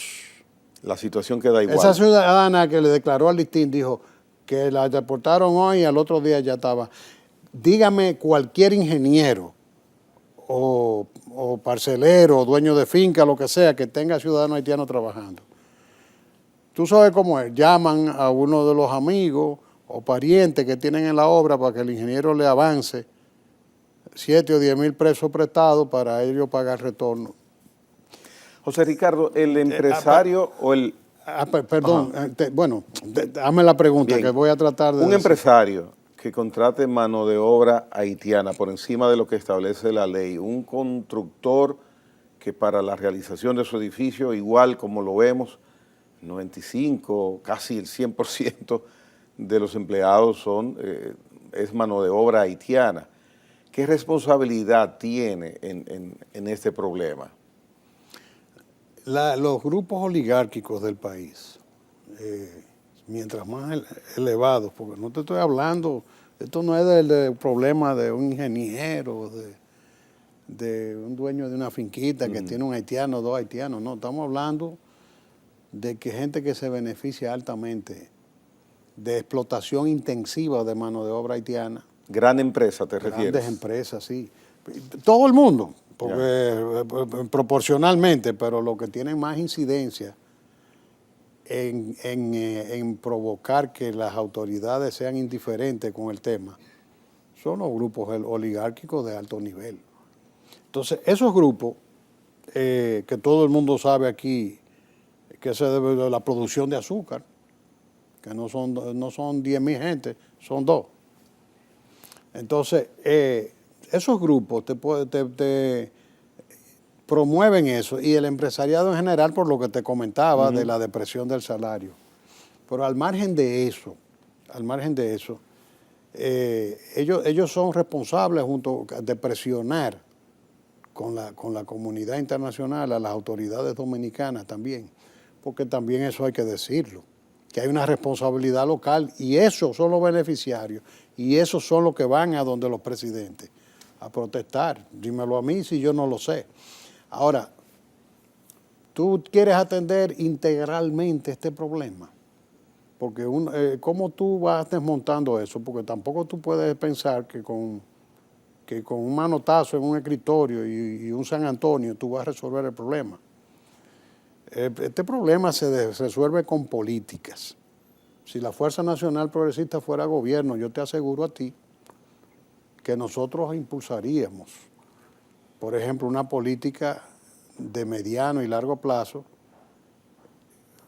La situación queda igual. Esa ciudadana que le declaró al Listín dijo que la deportaron hoy y al otro día ya estaba. Dígame cualquier ingeniero o parcelero, dueño de finca, lo que sea, que tenga ciudadano haitiano trabajando. Tú sabes cómo es, llaman a uno de los amigos o parientes que tienen en la obra para que el ingeniero le avance 7 o 10.000 pesos prestados para ellos pagar retorno. José Ricardo, el empresario o el... Perdón, hazme la pregunta. Bien, que voy a tratar de... Un empresario que contrate mano de obra haitiana por encima de lo que establece la ley, un constructor que para la realización de su edificio, igual como lo vemos, 95, casi el 100% de los empleados es mano de obra haitiana. ¿Qué responsabilidad tiene en este problema? Los grupos oligárquicos del país, mientras más elevados, porque no te estoy hablando, esto no es del problema de un ingeniero, de un dueño de una finquita que tiene un haitiano, 2 haitianos, no, estamos hablando de que gente que se beneficia altamente de explotación intensiva de mano de obra haitiana. Gran empresa, ¿te refieres? Grandes empresas, sí. Todo el mundo, porque, proporcionalmente, pero lo que tiene más incidencia en provocar que las autoridades sean indiferentes con el tema son los grupos oligárquicos de alto nivel. Entonces, esos grupos, que todo el mundo sabe aquí, que se debe de la producción de azúcar, que no son 10.000 gente, son 2. Entonces, esos grupos te promueven eso, y el empresariado en general, por lo que te comentaba de la depresión del salario. Pero al margen de eso, ellos son responsables de presionar con la comunidad internacional, a las autoridades dominicanas también, porque también eso hay que decirlo, que hay una responsabilidad local, y esos son los beneficiarios, y esos son los que van a donde los presidentes a protestar. Dímelo a mí si yo no lo sé. Ahora, tú quieres atender integralmente este problema. Porque ¿cómo tú vas desmontando eso? Porque tampoco tú puedes pensar que con un manotazo en un escritorio y un San Antonio tú vas a resolver el problema. Este problema se resuelve con políticas. Si la Fuerza Nacional Progresista fuera gobierno, yo te aseguro a ti que nosotros impulsaríamos, por ejemplo, una política de mediano y largo plazo.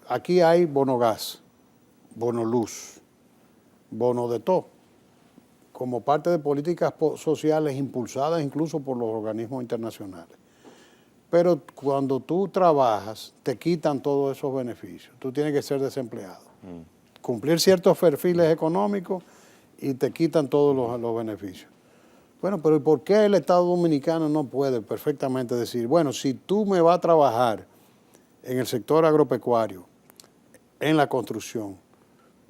Aquí hay bono gas, bono luz, bono de todo, como parte de políticas sociales impulsadas incluso por los organismos internacionales. Pero cuando tú trabajas, te quitan todos esos beneficios. Tú tienes que ser desempleado, cumplir ciertos perfiles económicos y te quitan todos los beneficios. Bueno, pero ¿por qué el Estado Dominicano no puede perfectamente decir, bueno, si tú me vas a trabajar en el sector agropecuario, en la construcción,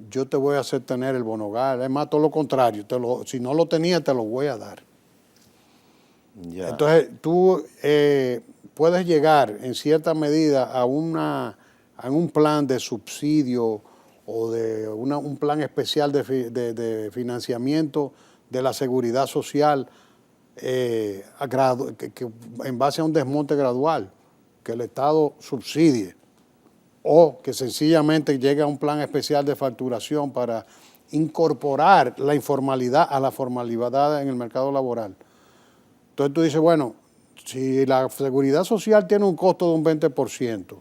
yo te voy a hacer tener el bono gas? Es más, todo lo contrario, si no lo tenía, te lo voy a dar. Ya. Entonces, tú puedes llegar en cierta medida a un plan de subsidio o de un plan especial de financiamiento de la seguridad social que en base a un desmonte gradual, que el Estado subsidie, o que sencillamente llegue a un plan especial de facturación para incorporar la informalidad a la formalidad en el mercado laboral. Entonces tú dices, bueno, si la seguridad social tiene un costo de un 20%,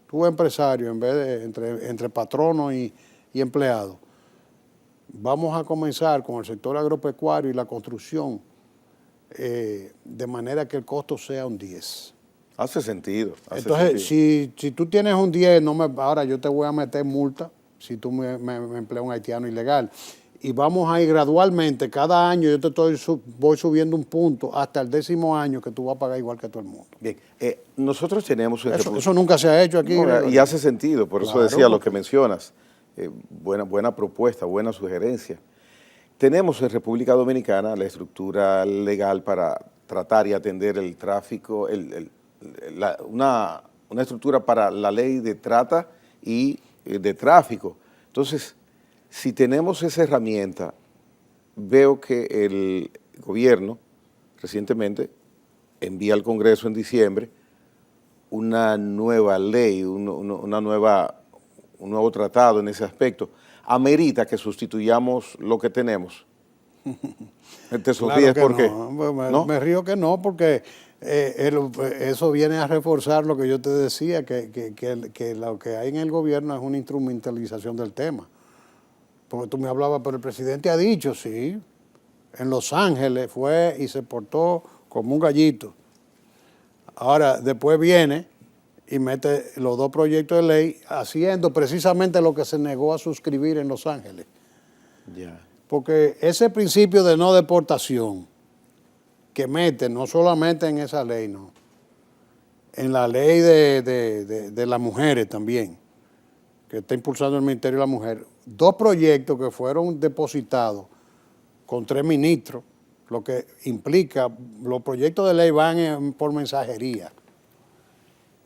tú empresario, en vez de entre patrono y empleado, vamos a comenzar con el sector agropecuario y la construcción de manera que el costo sea un 10%. Hace sentido. Entonces, si tú tienes un 10, ahora yo te voy a meter multa si tú me empleas un haitiano ilegal. Y vamos a ir gradualmente, cada año yo voy subiendo un punto hasta el 10º año que tú vas a pagar igual que todo el mundo. Bien, nosotros tenemos... Eso nunca se ha hecho aquí. No, y hace sentido, por eso decía lo que mencionas. Buena propuesta, buena sugerencia. Tenemos en República Dominicana la estructura legal para tratar y atender el tráfico, una estructura para la ley de trata y de tráfico. Entonces, si tenemos esa herramienta, veo que el gobierno recientemente envía al Congreso en diciembre una nueva ley, un nuevo tratado en ese aspecto. ¿Amerita que sustituyamos lo que tenemos? ¿Te sonríes por qué? ¿No? Me río que no, porque eso viene a reforzar lo que yo te decía, que lo que hay en el gobierno es una instrumentalización del tema. Porque tú me hablabas, pero el presidente ha dicho, sí, en Los Ángeles fue y se portó como un gallito. Ahora, después viene y mete los 2 proyectos de ley haciendo precisamente lo que se negó a suscribir en Los Ángeles. Yeah. Porque ese principio de no deportación que mete, no solamente en esa ley, no, en la ley de las mujeres también, que está impulsando el Ministerio de la Mujer, 2 proyectos que fueron depositados con 3 ministros, lo que implica, los proyectos de ley van por mensajería.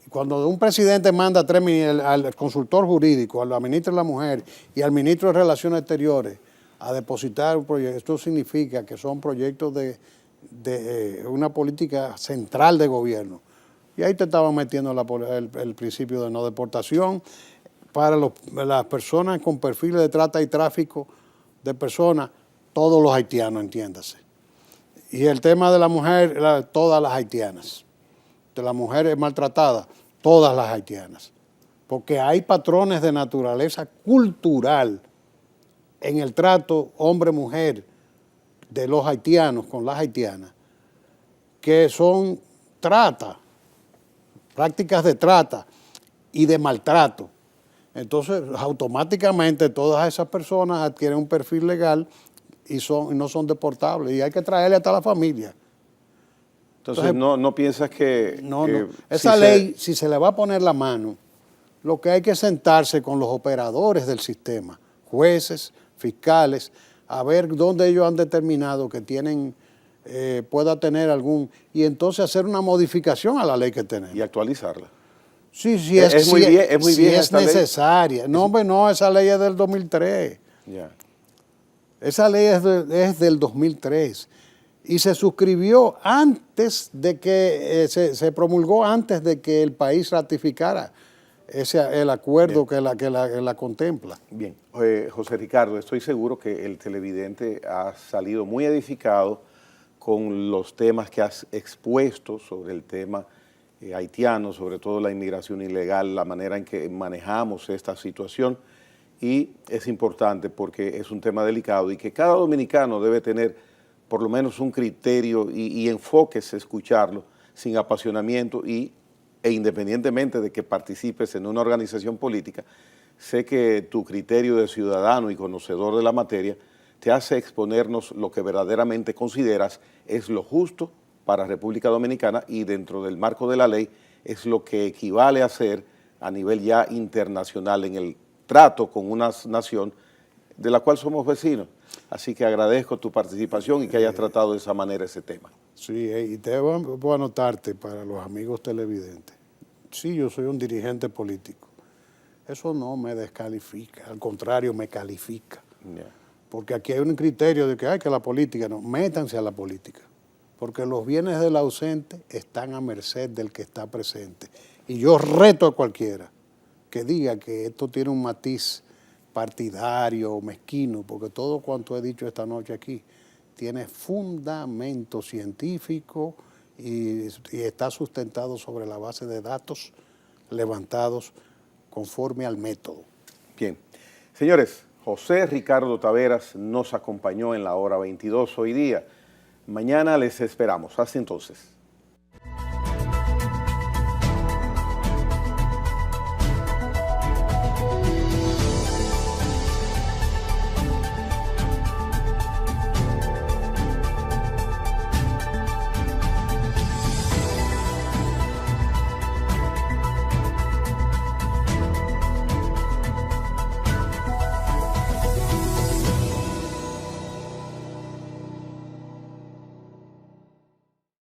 Cuando un presidente manda al consultor jurídico, a la ministra de la Mujer y al ministro de Relaciones Exteriores a depositar un proyecto, esto significa que son proyectos de una política central de gobierno. Y ahí te estaban metiendo el principio de no deportación para las personas con perfiles de trata y tráfico de personas, todos los haitianos, entiéndase. Y el tema de la mujer, todas las haitianas. De las mujeres maltratadas, todas las haitianas. Porque hay patrones de naturaleza cultural en el trato hombre-mujer de los haitianos con las haitianas, que son prácticas de trata y de maltrato. Entonces, automáticamente todas esas personas adquieren un perfil legal y no son deportables. Y hay que traerle hasta la familia. Entonces ¿no piensas que... No. Esa ley, si se le va a poner la mano, lo que hay que sentarse con los operadores del sistema, jueces, fiscales, a ver dónde ellos han determinado que pueda tener y entonces hacer una modificación a la ley que tenemos. Y actualizarla. Sí, sí, es muy bien, sí es necesaria. No, hombre, no, esa ley es del 2003. Ya. Esa ley es del 2003 y se suscribió antes de que, se promulgó antes de que el país ratificara el acuerdo que la contempla. Bien, José Ricardo, estoy seguro que el televidente ha salido muy edificado con los temas que has expuesto sobre el tema haitiano, sobre todo la inmigración ilegal, la manera en que manejamos esta situación. Y es importante porque es un tema delicado y que cada dominicano debe tener por lo menos un criterio y enfoques a escucharlo sin apasionamiento e independientemente de que participes en una organización política, sé que tu criterio de ciudadano y conocedor de la materia te hace exponernos lo que verdaderamente consideras es lo justo para República Dominicana y dentro del marco de la ley es lo que equivale a ser a nivel ya internacional en el trato con una nación de la cual somos vecinos. Así que agradezco tu participación y que hayas tratado de esa manera ese tema. Sí, y te voy a anotarte para los amigos televidentes. Sí, yo soy un dirigente político. Eso no me descalifica, al contrario, me califica. Yeah. Porque aquí hay un criterio de que hay que la política, no, métanse a la política. Porque los bienes del ausente están a merced del que está presente. Y yo reto a cualquiera que diga que esto tiene un matiz partidario o mezquino, porque todo cuanto he dicho esta noche aquí tiene fundamento científico y está sustentado sobre la base de datos levantados conforme al método. Bien. Señores, José Ricardo Taveras nos acompañó en la hora 22 hoy día. Mañana les esperamos. Hasta entonces.